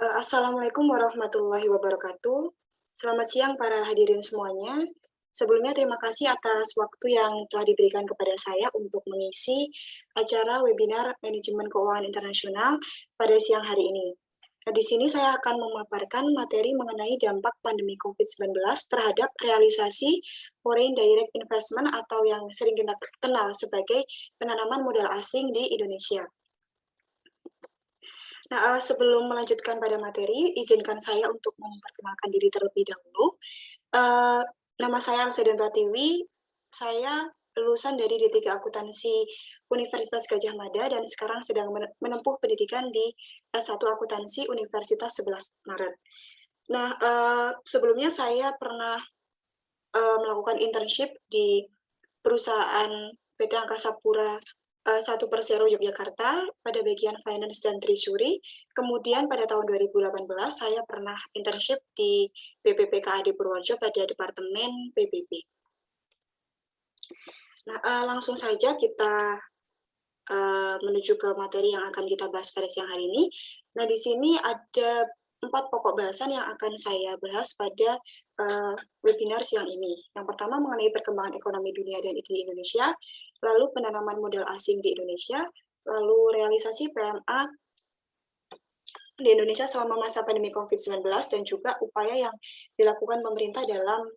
Assalamualaikum warahmatullahi wabarakatuh. Selamat siang para hadirin semuanya. Sebelumnya terima kasih atas waktu yang telah diberikan kepada saya untuk mengisi acara webinar Manajemen Keuangan Internasional pada siang hari ini. Nah, di sini saya akan memaparkan materi mengenai dampak pandemi COVID-19 terhadap realisasi foreign direct investment atau yang sering kita kenal sebagai penanaman modal asing di Indonesia. Nah, sebelum melanjutkan pada materi, izinkan saya untuk memperkenalkan diri terlebih dahulu. Nama saya Amseden Pratiwi, saya lulusan dari D3 Akuntansi Universitas Gadjah Mada dan sekarang sedang menempuh pendidikan di S1 Akuntansi Universitas 11 Maret. Nah, sebelumnya saya pernah melakukan internship di perusahaan PT Angkasa Pura 1 Persero Yogyakarta pada bagian Finance dan Treasury. Kemudian pada tahun 2018 saya pernah internship di BPPKAD Purworejo pada Departemen PBB. Nah, langsung saja kita menuju ke materi yang akan kita bahas pada siang hari ini. Nah, di sini ada 4 pokok bahasan yang akan saya bahas pada webinar siang ini. Yang pertama mengenai perkembangan ekonomi dunia dan di Indonesia, lalu penanaman modal asing di Indonesia, lalu realisasi PMA di Indonesia selama masa pandemi COVID-19, dan juga upaya yang dilakukan pemerintah dalam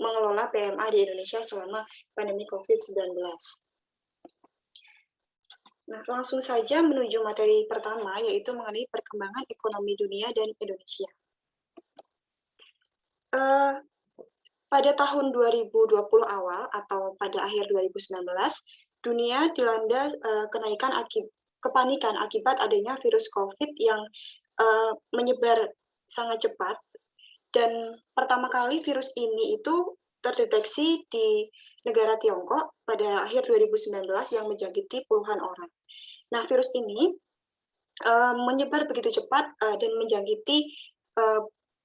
mengelola PMA di Indonesia selama pandemi COVID-19. Nah, langsung saja menuju materi pertama, yaitu mengenai perkembangan ekonomi dunia dan Indonesia. Pada tahun 2020 awal atau pada akhir 2019, dunia dilanda kepanikan akibat adanya virus COVID yang menyebar sangat cepat. Dan pertama kali virus ini itu terdeteksi di negara Tiongkok pada akhir 2019 yang menjangkiti puluhan orang. Nah, virus ini menyebar begitu cepat dan menjangkiti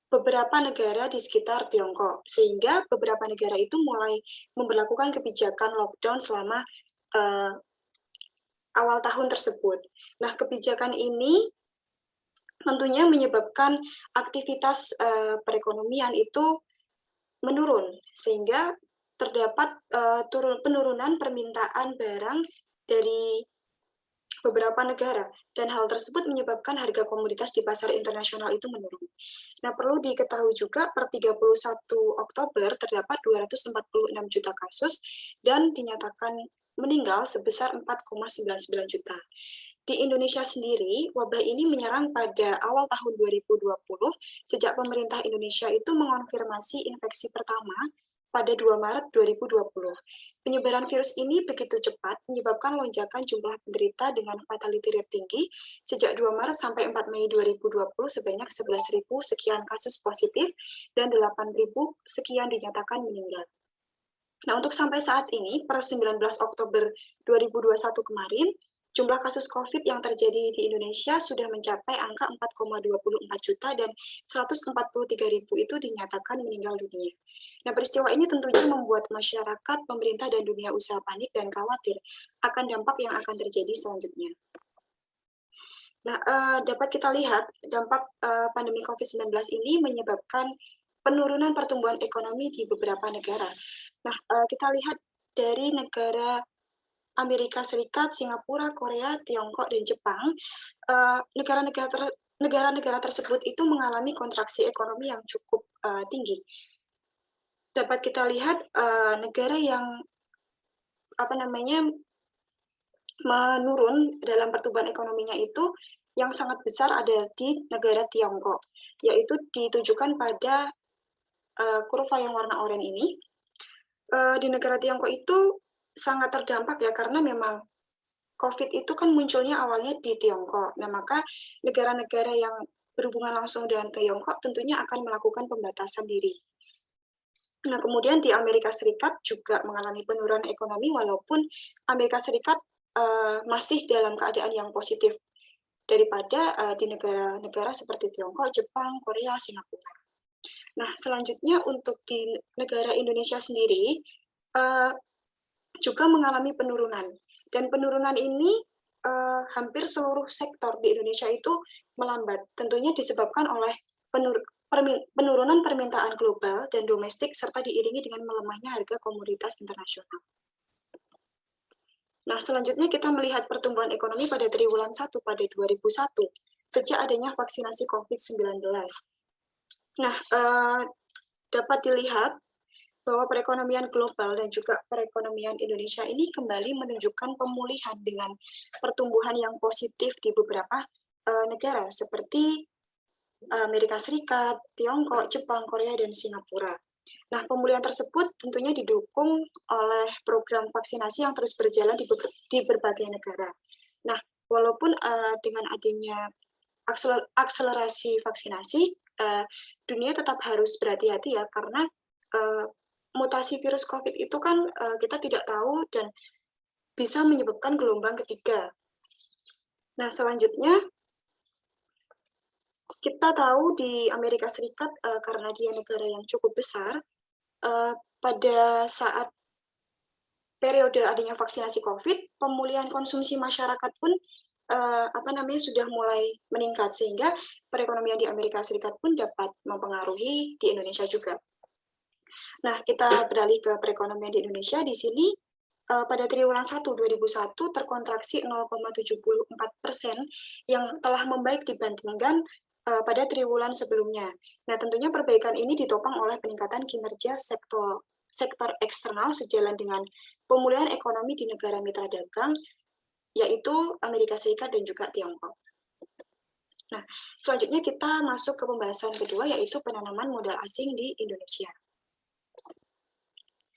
beberapa negara di sekitar Tiongkok, sehingga beberapa negara itu mulai memberlakukan kebijakan lockdown selama awal tahun tersebut. Nah, kebijakan ini tentunya menyebabkan aktivitas perekonomian itu menurun, sehingga terdapat penurunan permintaan barang dari beberapa negara, dan hal tersebut menyebabkan harga komoditas di pasar internasional itu menurun. Nah, perlu diketahui juga per 31 Oktober terdapat 246 juta kasus dan dinyatakan meninggal sebesar 4,99 juta. Di Indonesia sendiri, wabah ini menyerang pada awal tahun 2020 sejak pemerintah Indonesia itu mengonfirmasi infeksi pertama pada 2 Maret 2020. Penyebaran virus ini begitu cepat menyebabkan lonjakan jumlah penderita dengan fatality rate tinggi sejak 2 Maret sampai 4 Mei 2020 sebanyak 11.000 sekian kasus positif dan 8.000 sekian dinyatakan meninggal. Nah, untuk sampai saat ini, per 19 Oktober 2021 kemarin, jumlah kasus COVID yang terjadi di Indonesia sudah mencapai angka 4,24 juta dan 143.000 itu dinyatakan meninggal dunia. Nah, peristiwa ini tentunya membuat masyarakat, pemerintah, dan dunia usaha panik dan khawatir akan dampak yang akan terjadi selanjutnya. Nah, dapat kita lihat dampak pandemi COVID-19 ini menyebabkan penurunan pertumbuhan ekonomi di beberapa negara. Nah, kita lihat dari negara Amerika Serikat, Singapura, Korea, Tiongkok, dan Jepang, negara-negara tersebut itu mengalami kontraksi ekonomi yang cukup tinggi. Dapat kita lihat negara yang menurun dalam pertumbuhan ekonominya itu yang sangat besar ada di negara Tiongkok, yaitu ditujukan pada kurva yang warna oranye ini. Di negara Tiongkok itu sangat terdampak ya, karena memang COVID itu kan munculnya awalnya di Tiongkok. Nah, maka negara-negara yang berhubungan langsung dengan Tiongkok tentunya akan melakukan pembatasan diri. Nah, kemudian di Amerika Serikat juga mengalami penurunan ekonomi, walaupun Amerika Serikat masih dalam keadaan yang positif daripada di negara-negara seperti Tiongkok, Jepang, Korea, Singapura. Nah, selanjutnya untuk di negara Indonesia sendiri juga mengalami penurunan. Dan penurunan ini hampir seluruh sektor di Indonesia itu melambat. Tentunya disebabkan oleh penurunan permintaan global dan domestik serta diiringi dengan melemahnya harga komoditas internasional. Nah, selanjutnya kita melihat pertumbuhan ekonomi pada triwulan 1 pada 2001 sejak adanya vaksinasi COVID-19. Nah, dapat dilihat bahwa perekonomian global dan juga perekonomian Indonesia ini kembali menunjukkan pemulihan dengan pertumbuhan yang positif di beberapa negara seperti Amerika Serikat, Tiongkok, Jepang, Korea, dan Singapura. Nah, pemulihan tersebut tentunya didukung oleh program vaksinasi yang terus berjalan di berbagai negara. Nah, walaupun dengan adanya akselerasi vaksinasi, dunia tetap harus berhati-hati ya, karena mutasi virus COVID itu kan kita tidak tahu dan bisa menyebabkan gelombang ketiga. Nah, selanjutnya kita tahu di Amerika Serikat karena dia negara yang cukup besar, pada saat periode adanya vaksinasi COVID, pemulihan konsumsi masyarakat pun sudah mulai meningkat sehingga perekonomian di Amerika Serikat pun dapat mempengaruhi di Indonesia juga. Nah, kita beralih ke perekonomian di Indonesia. Di sini pada triwulan 1 2001 terkontraksi 0,74% yang telah membaik dibandingkan pada triwulan sebelumnya. Nah, tentunya perbaikan ini ditopang oleh peningkatan kinerja sektor eksternal sejalan dengan pemulihan ekonomi di negara mitra dagang, yaitu Amerika Serikat dan juga Tiongkok. Nah, selanjutnya kita masuk ke pembahasan kedua, yaitu penanaman modal asing di Indonesia.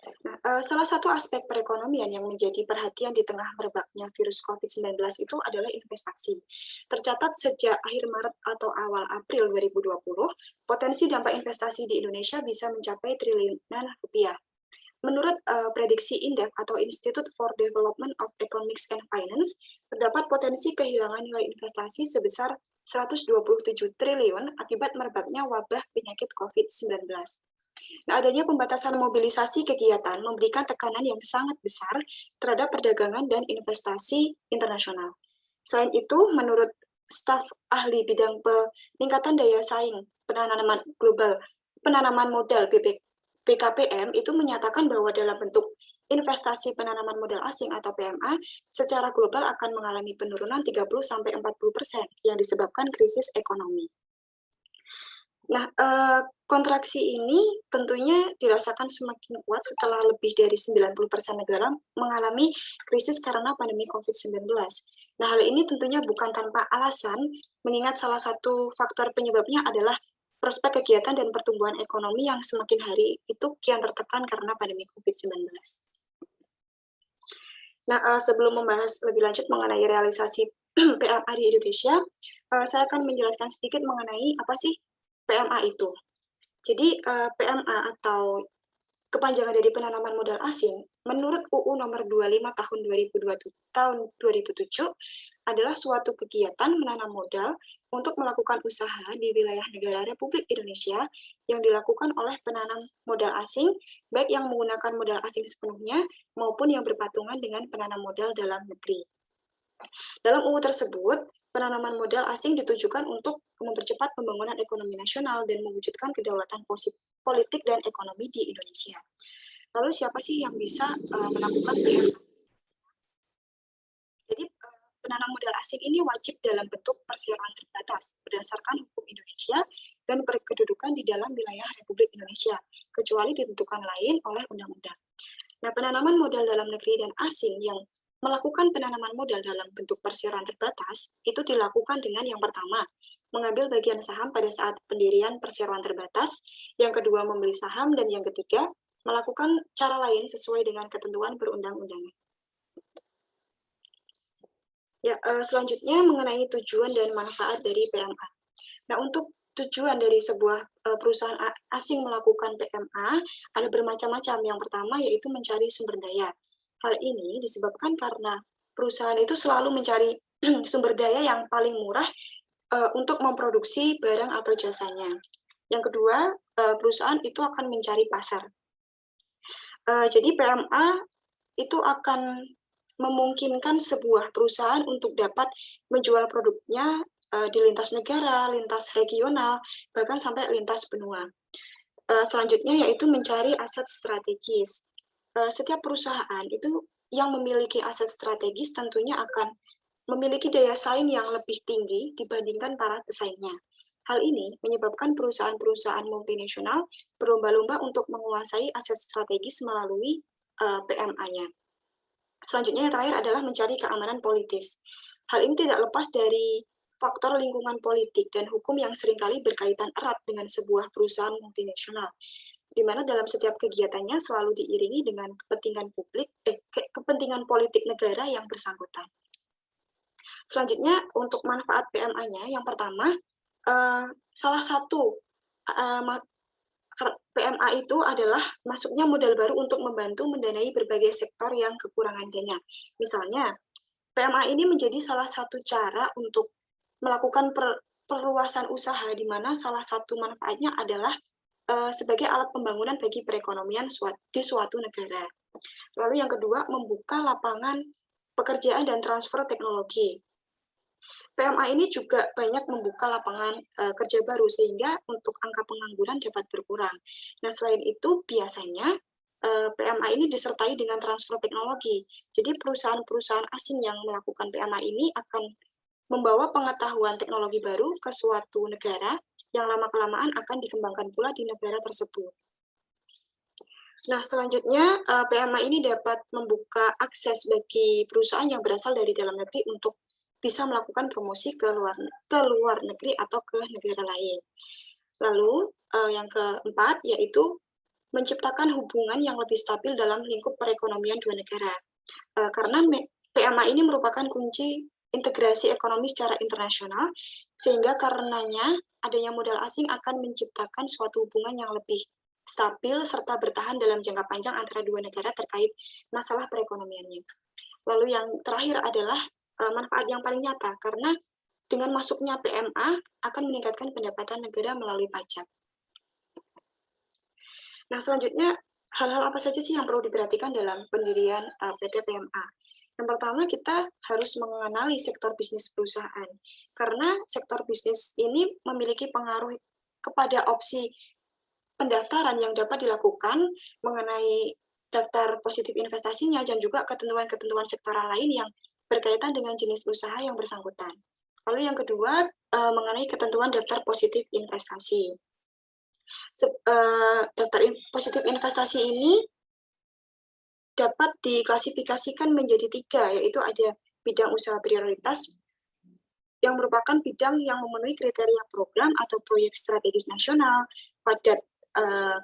Nah, salah satu aspek perekonomian yang menjadi perhatian di tengah merebaknya virus COVID-19 itu adalah investasi. Tercatat sejak akhir Maret atau awal April 2020, potensi dampak investasi di Indonesia bisa mencapai triliunan rupiah. Menurut prediksi Indef atau Institute for Development of Economics and Finance, terdapat potensi kehilangan nilai investasi sebesar 127 triliun akibat merebaknya wabah penyakit COVID-19. Nah, adanya pembatasan mobilisasi kegiatan memberikan tekanan yang sangat besar terhadap perdagangan dan investasi internasional. Selain itu, menurut staf ahli bidang peningkatan daya saing penanaman global, penanaman modal BKPM itu menyatakan bahwa dalam bentuk investasi penanaman modal asing atau PMA secara global akan mengalami penurunan 30-40% yang disebabkan krisis ekonomi. Nah, kontraksi ini tentunya dirasakan semakin kuat setelah lebih dari 90% negara mengalami krisis karena pandemi COVID-19. Nah, hal ini tentunya bukan tanpa alasan, mengingat salah satu faktor penyebabnya adalah prospek kegiatan dan pertumbuhan ekonomi yang semakin hari itu kian tertekan karena pandemi COVID-19. Nah, sebelum membahas lebih lanjut mengenai realisasi PMA di Indonesia, saya akan menjelaskan sedikit mengenai apa sih PMA itu. Jadi PMA atau kepanjangan dari penanaman modal asing, menurut UU nomor 25 tahun 2007 adalah suatu kegiatan menanam modal untuk melakukan usaha di wilayah negara Republik Indonesia yang dilakukan oleh penanam modal asing, baik yang menggunakan modal asing sepenuhnya maupun yang berpatungan dengan penanam modal dalam negeri. Dalam UU tersebut, penanaman modal asing ditujukan untuk mempercepat pembangunan ekonomi nasional dan mewujudkan kedaulatan politik dan ekonomi di Indonesia. Lalu siapa sih yang bisa melakukan PMA? Jadi penanam modal asing ini wajib dalam bentuk perseroan terbatas berdasarkan hukum Indonesia dan berkedudukan di dalam wilayah Republik Indonesia, kecuali ditentukan lain oleh undang-undang. Nah, penanaman modal dalam negeri dan asing yang melakukan penanaman modal dalam bentuk perseroan terbatas itu dilakukan dengan yang pertama, mengambil bagian saham pada saat pendirian perseroan terbatas, yang kedua membeli saham, dan yang ketiga melakukan cara lain sesuai dengan ketentuan perundang-undangan. Ya, selanjutnya mengenai tujuan dan manfaat dari PMA. Nah, untuk tujuan dari sebuah perusahaan asing melakukan PMA ada bermacam-macam. Yang pertama yaitu mencari sumber daya. Hal ini disebabkan karena perusahaan itu selalu mencari sumber daya yang paling murah untuk memproduksi barang atau jasanya. Yang kedua, perusahaan itu akan mencari pasar. Jadi PMA itu akan memungkinkan sebuah perusahaan untuk dapat menjual produknya di lintas negara, lintas regional, bahkan sampai lintas benua. Selanjutnya yaitu mencari aset strategis. Setiap perusahaan itu yang memiliki aset strategis tentunya akan memiliki daya saing yang lebih tinggi dibandingkan para pesaingnya. Hal ini menyebabkan perusahaan-perusahaan multinasional berlomba-lomba untuk menguasai aset strategis melalui PMA-nya. Selanjutnya yang terakhir adalah mencari keamanan politis. Hal ini tidak lepas dari faktor lingkungan politik dan hukum yang seringkali berkaitan erat dengan sebuah perusahaan multinasional, di mana dalam setiap kegiatannya selalu diiringi dengan kepentingan politik negara yang bersangkutan. Selanjutnya untuk manfaat PMA-nya, yang pertama, salah satu PMA itu adalah masuknya modal baru untuk membantu mendanai berbagai sektor yang kekurangan dana. Misalnya, PMA ini menjadi salah satu cara untuk melakukan perluasan usaha, di mana salah satu manfaatnya adalah sebagai alat pembangunan bagi perekonomian di suatu negara. Lalu yang kedua, membuka lapangan pekerjaan dan transfer teknologi. PMA ini juga banyak membuka lapangan kerja baru sehingga untuk angka pengangguran dapat berkurang. Nah, selain itu biasanya PMA ini disertai dengan transfer teknologi. Jadi perusahaan-perusahaan asing yang melakukan PMA ini akan membawa pengetahuan teknologi baru ke suatu negara yang lama-kelamaan akan dikembangkan pula di negara tersebut. Nah, selanjutnya PMA ini dapat membuka akses bagi perusahaan yang berasal dari dalam negeri untuk bisa melakukan promosi ke luar negeri atau ke negara lain. Lalu yang keempat yaitu menciptakan hubungan yang lebih stabil dalam lingkup perekonomian dua negara. Karena PMA ini merupakan kunci integrasi ekonomi secara internasional, sehingga karenanya adanya modal asing akan menciptakan suatu hubungan yang lebih stabil serta bertahan dalam jangka panjang antara dua negara terkait masalah perekonomiannya. Lalu yang terakhir adalah manfaat yang paling nyata, karena dengan masuknya PMA akan meningkatkan pendapatan negara melalui pajak. Nah, selanjutnya, hal-hal apa saja sih yang perlu diperhatikan dalam pendirian PT PMA? Yang pertama, kita harus mengenali sektor bisnis perusahaan, karena sektor bisnis ini memiliki pengaruh kepada opsi pendaftaran yang dapat dilakukan mengenai daftar positif investasinya dan juga ketentuan-ketentuan sektoral lain yang berkaitan dengan jenis usaha yang bersangkutan. Lalu yang kedua, mengenai ketentuan daftar positif investasi. Daftar positif investasi ini dapat diklasifikasikan menjadi 3, yaitu ada bidang usaha prioritas, yang merupakan bidang yang memenuhi kriteria program atau proyek strategis nasional, padat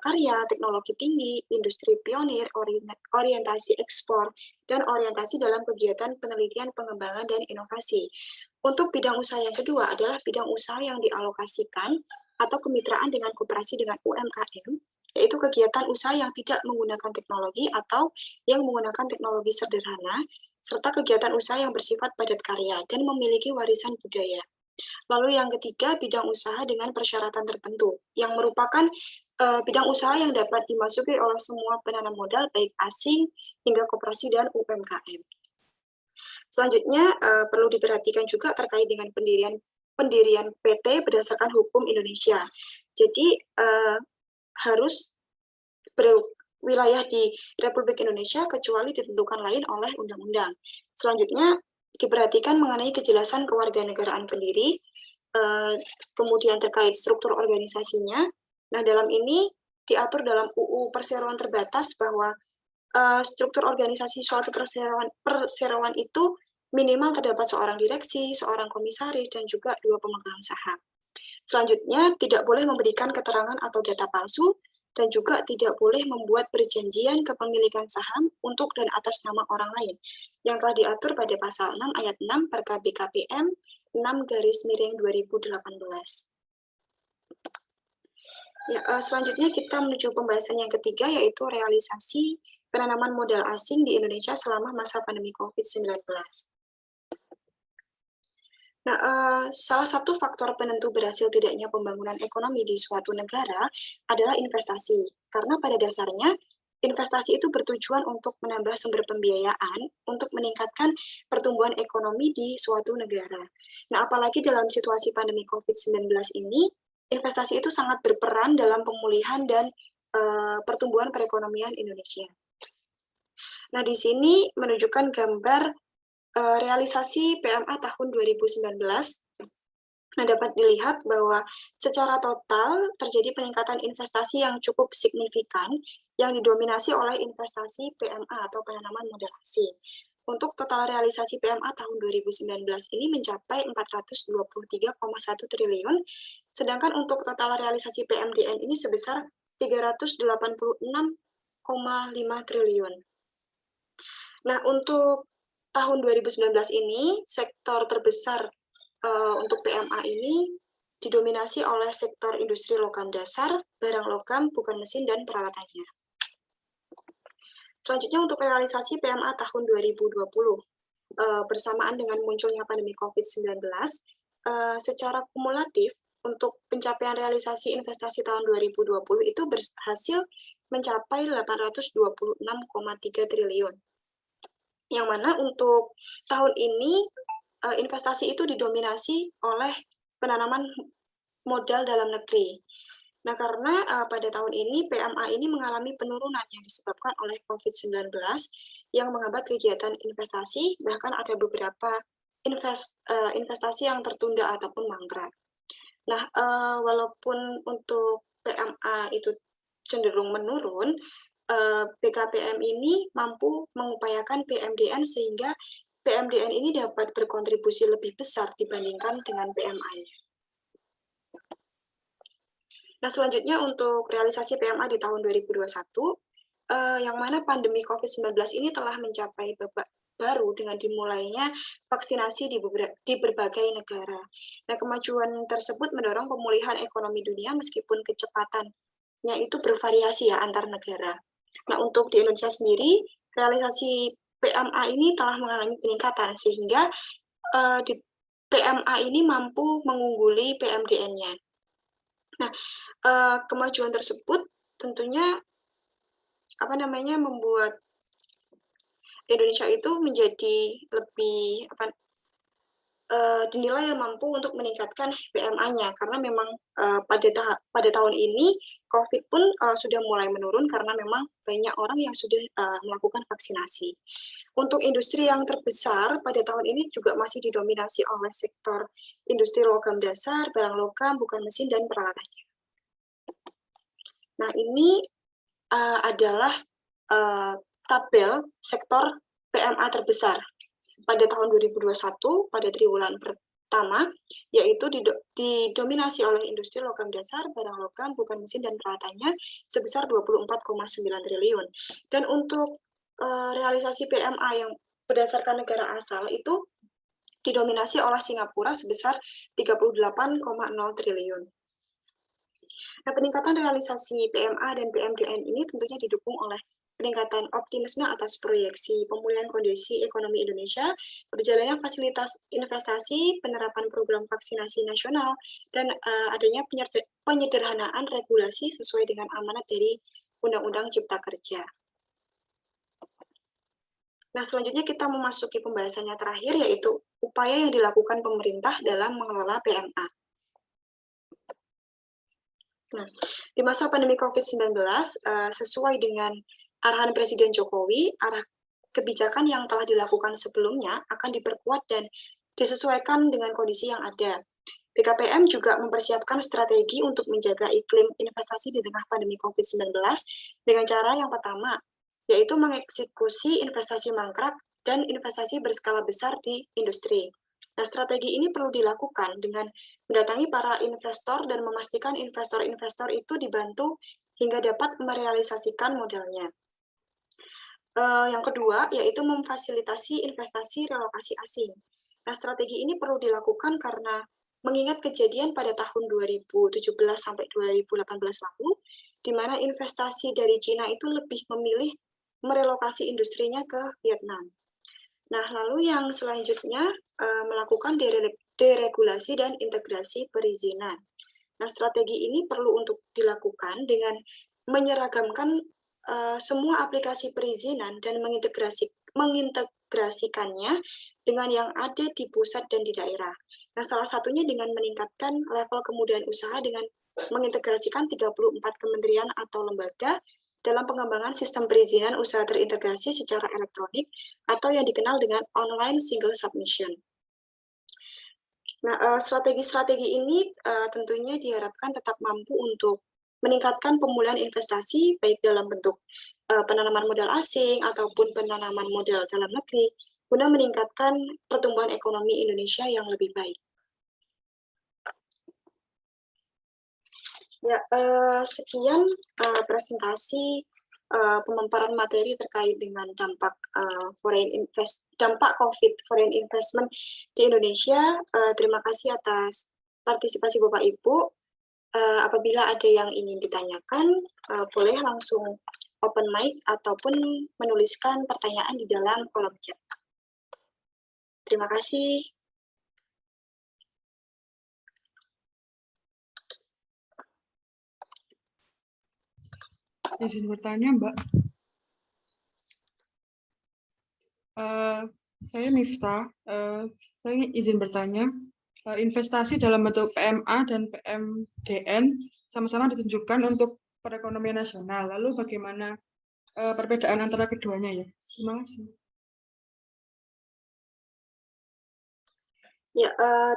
karya, teknologi tinggi, industri pionir, orientasi ekspor, dan orientasi dalam kegiatan penelitian, pengembangan, dan inovasi. Untuk bidang usaha yang kedua adalah bidang usaha yang dialokasikan atau kemitraan dengan koperasi dengan UMKM, yaitu kegiatan usaha yang tidak menggunakan teknologi atau yang menggunakan teknologi sederhana, serta kegiatan usaha yang bersifat padat karya dan memiliki warisan budaya. Lalu yang ketiga, bidang usaha dengan persyaratan tertentu, yang merupakan bidang usaha yang dapat dimasuki oleh semua penanam modal, baik asing hingga koperasi dan UMKM. Selanjutnya, perlu diperhatikan juga terkait dengan pendirian PT berdasarkan hukum Indonesia. Jadi, harus berwilayah di Republik Indonesia kecuali ditentukan lain oleh undang-undang. Selanjutnya, diperhatikan mengenai kejelasan kewarganegaraan pendiri, kemudian terkait struktur organisasinya. Nah, dalam ini diatur dalam UU Perseroan Terbatas bahwa struktur organisasi suatu perseroan itu minimal terdapat seorang direksi, seorang komisaris, dan juga 2 pemegang saham. Selanjutnya, tidak boleh memberikan keterangan atau data palsu, dan juga tidak boleh membuat perjanjian kepemilikan saham untuk dan atas nama orang lain, yang telah diatur pada pasal 6 ayat 6 Perkab BKPM 6/2018. Ya, selanjutnya kita menuju pembahasan yang ketiga, yaitu realisasi penanaman modal asing di Indonesia selama masa pandemi COVID-19. Nah, salah satu faktor penentu berhasil tidaknya pembangunan ekonomi di suatu negara adalah investasi, karena pada dasarnya investasi itu bertujuan untuk menambah sumber pembiayaan untuk meningkatkan pertumbuhan ekonomi di suatu negara. Nah, apalagi dalam situasi pandemi COVID-19 ini, investasi itu sangat berperan dalam pemulihan dan pertumbuhan perekonomian Indonesia. Nah, di sini menunjukkan gambar realisasi PMA tahun 2019. Nah, dapat dilihat bahwa secara total terjadi peningkatan investasi yang cukup signifikan yang didominasi oleh investasi PMA atau penanaman modal asing. Untuk total realisasi PMA tahun 2019 ini mencapai 423,1 triliun, sedangkan untuk total realisasi PMDN ini sebesar 386,5 triliun. Nah, untuk tahun 2019 ini, sektor terbesar untuk PMA ini didominasi oleh sektor industri logam dasar, barang logam, bukan mesin, dan peralatannya. Selanjutnya untuk realisasi PMA tahun 2020, bersamaan dengan munculnya pandemi COVID-19, secara kumulatif untuk pencapaian realisasi investasi tahun 2020 itu berhasil mencapai 826,3 triliun. Yang mana untuk tahun ini investasi itu didominasi oleh penanaman modal dalam negeri. Nah, karena pada tahun ini PMA ini mengalami penurunan yang disebabkan oleh COVID-19 yang menghambat kegiatan investasi, bahkan ada beberapa investasi yang tertunda ataupun mangkrak. Nah, walaupun untuk PMA itu cenderung menurun, BKPM ini mampu mengupayakan PMDN sehingga PMDN ini dapat berkontribusi lebih besar dibandingkan dengan PMA-nya. Nah, selanjutnya untuk realisasi PMA di tahun 2021, yang mana pandemi COVID-19 ini telah mencapai babak baru dengan dimulainya vaksinasi di berbagai negara. Nah, kemajuan tersebut mendorong pemulihan ekonomi dunia meskipun kecepatannya itu bervariasi ya antar negara. Nah, untuk di Indonesia sendiri, realisasi PMA ini telah mengalami peningkatan sehingga di PMA ini mampu mengungguli PMDN-nya. Nah, kemajuan tersebut tentunya membuat Indonesia itu menjadi lebih dinilai mampu untuk meningkatkan PMA-nya karena memang pada tahun ini COVID pun sudah mulai menurun karena memang banyak orang yang sudah melakukan vaksinasi. Untuk industri yang terbesar pada tahun ini juga masih didominasi oleh sektor industri logam dasar, barang logam, bukan mesin, dan peralatannya. Nah, ini adalah tabel sektor PMA terbesar pada tahun 2021 pada triwulan pertama, yaitu didominasi oleh industri logam dasar, barang logam, bukan mesin, dan peralatannya sebesar 24,9 triliun. Dan untuk realisasi PMA yang berdasarkan negara asal itu didominasi oleh Singapura sebesar 38,0 triliun. Nah, peningkatan realisasi PMA dan PMDN ini tentunya didukung oleh peningkatan optimisme atas proyeksi pemulihan kondisi ekonomi Indonesia, berjalannya fasilitas investasi, penerapan program vaksinasi nasional, dan adanya penyederhanaan regulasi sesuai dengan amanat dari Undang-Undang Cipta Kerja. Nah, selanjutnya kita memasuki pembahasannya terakhir, yaitu upaya yang dilakukan pemerintah dalam mengelola PMA. Nah, di masa pandemi COVID-19, sesuai dengan arahan Presiden Jokowi, arah kebijakan yang telah dilakukan sebelumnya akan diperkuat dan disesuaikan dengan kondisi yang ada. BKPM juga mempersiapkan strategi untuk menjaga iklim investasi di tengah pandemi COVID-19 dengan cara yang pertama, yaitu mengeksekusi investasi mangkrak dan investasi berskala besar di industri. Nah, strategi ini perlu dilakukan dengan mendatangi para investor dan memastikan investor-investor itu dibantu hingga dapat merealisasikan modalnya. Yang kedua, yaitu memfasilitasi investasi relokasi asing. Nah, strategi ini perlu dilakukan karena mengingat kejadian pada tahun 2017 sampai 2018 lalu, di mana investasi dari Cina itu lebih memilih merelokasi industrinya ke Vietnam. Nah, lalu yang selanjutnya melakukan deregulasi dan integrasi perizinan. Nah, strategi ini perlu untuk dilakukan dengan menyeragamkan semua aplikasi perizinan dan mengintegrasikannya dengan yang ada di pusat dan di daerah. Nah, salah satunya dengan meningkatkan level kemudahan usaha dengan mengintegrasikan 34 kementerian atau lembaga dalam pengembangan sistem perizinan usaha terintegrasi secara elektronik atau yang dikenal dengan online single submission. Nah, strategi-strategi ini tentunya diharapkan tetap mampu untuk meningkatkan pemulihan investasi baik dalam bentuk penanaman modal asing ataupun penanaman modal dalam negeri guna meningkatkan pertumbuhan ekonomi Indonesia yang lebih baik. Ya, sekian presentasi pemaparan materi terkait dengan dampak COVID foreign investment di Indonesia. Terima kasih atas partisipasi Bapak Ibu. Apabila ada yang ingin ditanyakan, boleh langsung open mic ataupun menuliskan pertanyaan di dalam kolom chat. Terima kasih. Izin bertanya, Mbak. Saya Miftah. Saya izin bertanya. Investasi dalam bentuk PMA dan PMDN sama-sama ditunjukkan untuk perekonomian nasional. Lalu bagaimana perbedaan antara keduanya ya? Terima kasih. Ya,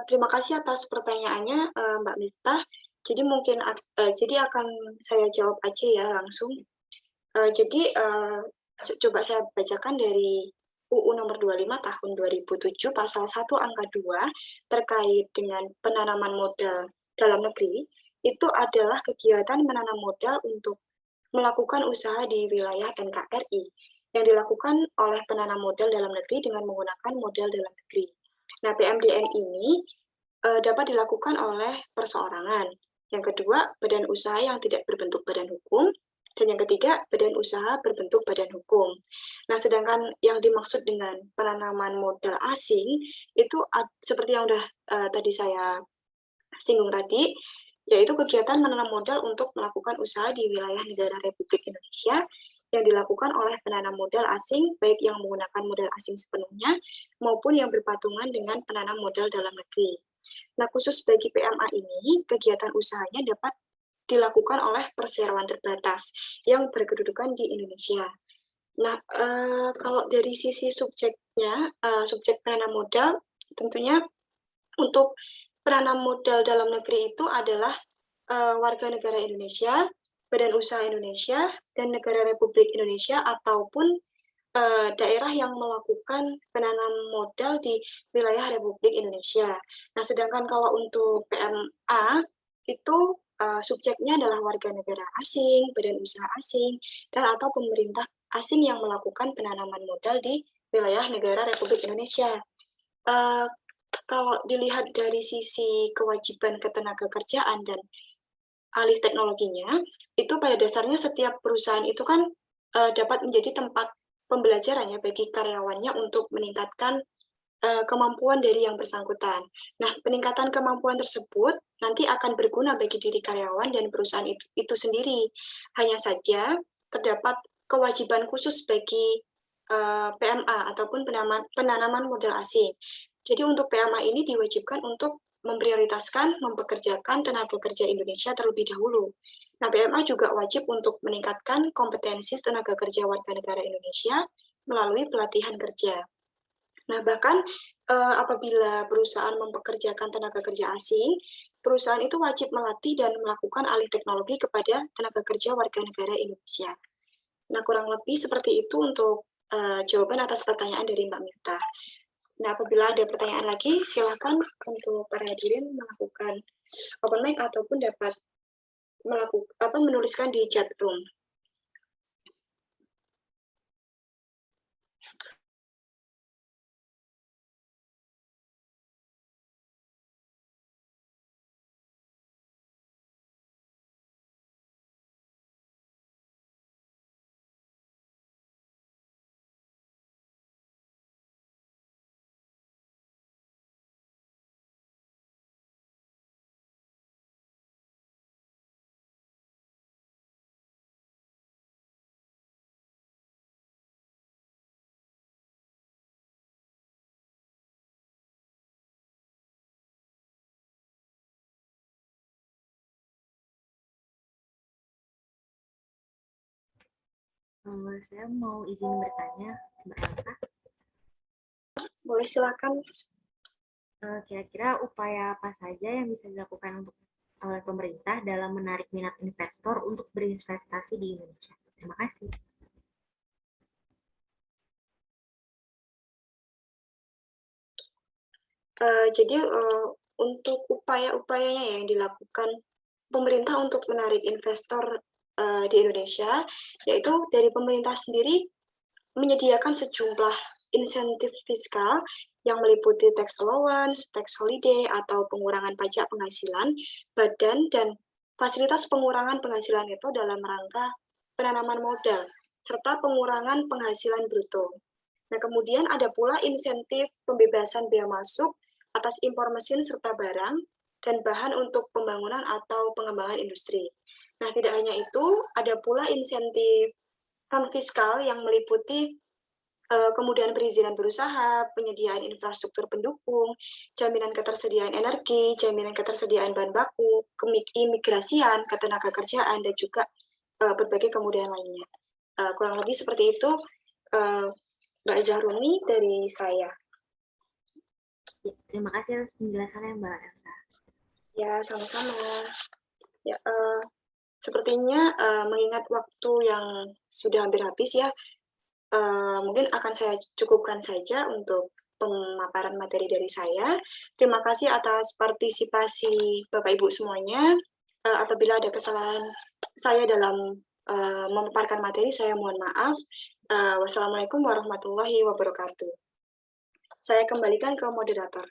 terima kasih atas pertanyaannya, Mbak Miftah. Jadi mungkin jadi akan saya jawab aja ya langsung. Jadi coba saya bacakan dari UU nomor 25 tahun 2007 pasal 1 angka 2 terkait dengan penanaman modal dalam negeri. Itu adalah kegiatan menanam modal untuk melakukan usaha di wilayah NKRI yang dilakukan oleh penanam modal dalam negeri dengan menggunakan modal dalam negeri. Nah, PMDN ini dapat dilakukan oleh perseorangan. Yang kedua, badan usaha yang tidak berbentuk badan hukum. Dan yang ketiga, badan usaha berbentuk badan hukum. Nah, sedangkan yang dimaksud dengan penanaman modal asing itu seperti yang sudah tadi saya singgung tadi, yaitu kegiatan menanam modal untuk melakukan usaha di wilayah negara Republik Indonesia yang dilakukan oleh penanam modal asing, baik yang menggunakan modal asing sepenuhnya maupun yang berpatungan dengan penanam modal dalam negeri. Nah, khusus bagi PMA ini, kegiatan usahanya dapat dilakukan oleh perseroan terbatas yang berkedudukan di Indonesia. Nah, kalau dari sisi subjeknya, subjek penanam modal, tentunya untuk penanam modal dalam negeri itu adalah warga negara Indonesia, badan usaha Indonesia, dan negara Republik Indonesia ataupun daerah yang melakukan penanam modal di wilayah Republik Indonesia. Nah, sedangkan kalau untuk PMA itu subjeknya adalah warga negara asing, badan usaha asing, dan atau pemerintah asing yang melakukan penanaman modal di wilayah negara Republik Indonesia. Kalau dilihat dari sisi kewajiban ketenagakerjaan dan alih teknologinya, itu pada dasarnya setiap perusahaan itu kan dapat menjadi tempat pembelajaran ya bagi karyawannya untuk meningkatkan kemampuan dari yang bersangkutan. Nah, peningkatan kemampuan tersebut nanti akan berguna bagi diri karyawan dan perusahaan itu sendiri. Hanya saja terdapat kewajiban khusus bagi PMA ataupun penanaman modal asing. Jadi untuk PMA ini diwajibkan untuk memprioritaskan mempekerjakan tenaga kerja Indonesia terlebih dahulu. Nah, PMA juga wajib untuk meningkatkan kompetensi tenaga kerja warga negara Indonesia melalui pelatihan kerja. Nah, bahkan apabila perusahaan mempekerjakan tenaga kerja asing, perusahaan itu wajib melatih dan melakukan alih teknologi kepada tenaga kerja warga negara Indonesia. Nah, kurang lebih seperti itu untuk jawaban atas pertanyaan dari Mbak Mirta. Nah, apabila ada pertanyaan lagi, silakan untuk para hadirin melakukan open mic ataupun dapat menuliskan di chat room. Saya mau izin bertanya, Mbak Elsa. Boleh silakan. Kira-kira upaya apa saja yang bisa dilakukan oleh pemerintah dalam menarik minat investor untuk berinvestasi di Indonesia? Terima kasih. Jadi untuk upaya-upayanya yang dilakukan pemerintah untuk menarik investor di Indonesia, yaitu dari pemerintah sendiri menyediakan sejumlah insentif fiskal yang meliputi tax allowance, tax holiday, atau pengurangan pajak penghasilan, badan, dan fasilitas pengurangan penghasilan itu dalam rangka penanaman modal, serta pengurangan penghasilan bruto. Nah, kemudian ada pula insentif pembebasan bea masuk atas impor mesin serta barang dan bahan untuk pembangunan atau pengembangan industri. Nah, tidak hanya itu, ada pula insentif non-fiskal yang meliputi kemudian perizinan berusaha, penyediaan infrastruktur pendukung, jaminan ketersediaan energi, jaminan ketersediaan bahan baku, keimigrasian, ketenagakerjaan, dan juga berbagai kemudahan lainnya. Kurang lebih seperti itu, Mbak Zahruni dari saya. Terima kasih atas penjelasannya, Mbak Elsa. Ya, sama-sama. Ya, sepertinya mengingat waktu yang sudah hampir habis ya, mungkin akan saya cukupkan saja untuk pemaparan materi dari saya. Terima kasih atas partisipasi Bapak Ibu semuanya. Apabila ada kesalahan saya dalam memaparkan materi, saya mohon maaf. Wassalamualaikum warahmatullahi wabarakatuh. Saya kembalikan ke moderator.